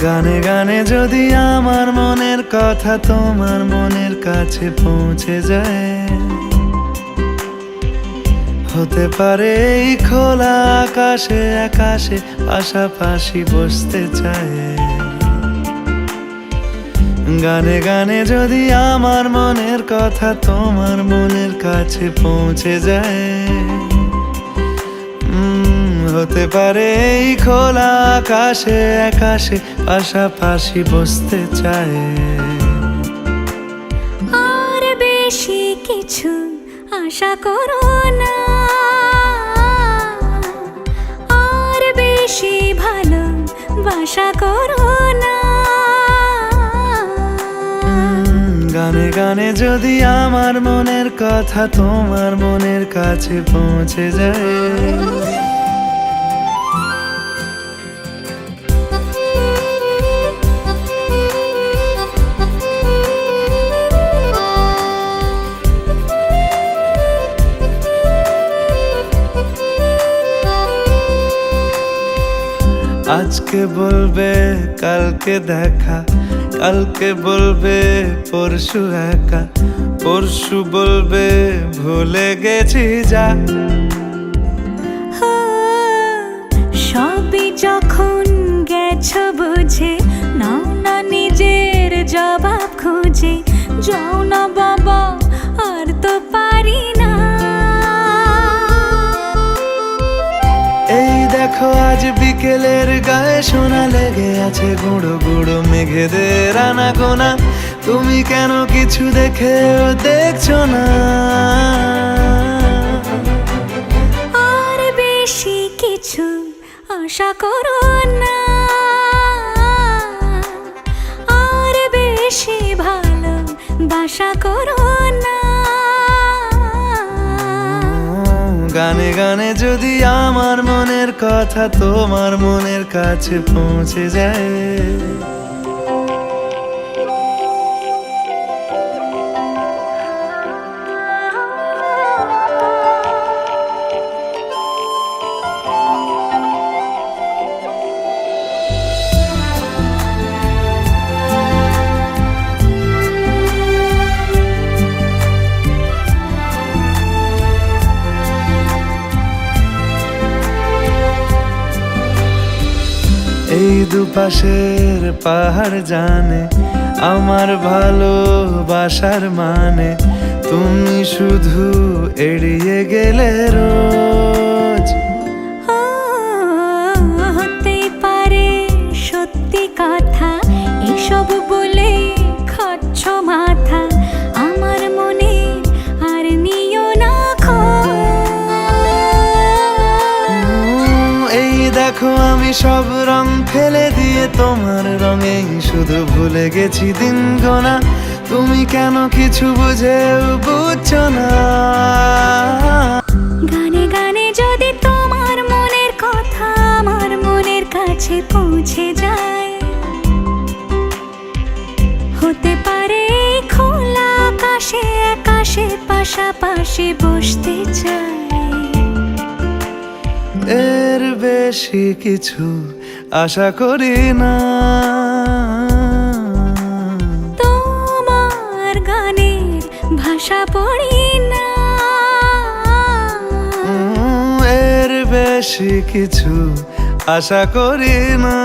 গানে গানে যদি আমার মনের কথা তোমার মনের কাছে পৌঁছে যায়, হতে পারে এই খোলা আকাশে আকাশে পাশাপাশি বসতে চায়। গানে গানে যদি আমার মনের কথা তোমার মনের কাছে পৌঁছে যায়, হতে পারে এই খোলা আকাশে আকাশে পাশাপাশি বসতে চায়। আর বেশি কিছু আশা করো না, আর বেশি ভালোবাসা করো না। গানে গানে যদি আমার মনের কথা তোমার মনের কাছে পৌঁছে যায়, আজকে বলবে কালকে দেখা, কালকে বলবে পরশু একা, পরশু বলবে ভুলে গেছি যা। সবই যখন গেছো বুঝে, নাও না নিজের জবাব খুঁজে। যাও না বাবা, আর তো পারি না। এই দেখো আজ বিকেলের গায়ে সোনা লেগে আছে গুঁড়ো গুঁড়ো মেঘেদের আনাগোনা। তুমি কেন কিছু দেখেও দেখছো না? আর বেশি কিছু আশা করো না, আর বেশি ভালোবাসা করো না। গানে গানে যদি আমার মনের কথা তোমার মনের কাছে পৌঁছে যায়, এই দুপাশের পাহাড় জানে আমার ভালোবাসার মানে। তুমি শুধু এড়িয়ে গেলে রোজ। হতে পারে সত্যি কথা, এসব বলে খাচ্ছ মাথা। আমার মনে আর নিও না এই দেখো আমি সব রং ফেলে দিয়ে তোমার রঙেই শুধু ভুলে গেছি দিন গোনা। তুমি কেন কিছু বুঝেও বুঝছো না? গানে গানে যদি তোমার মনের কথা আমার মনের কাছে পৌঁছে যায়, হতে পারে খোলা আকাশে আকাশে পাশাপাশি বসতে চায়। এর বেশি কিছু আশা করি না। তোমার গানের ভাষা পড়ি না, এর বেশি কিছু আশা করি না।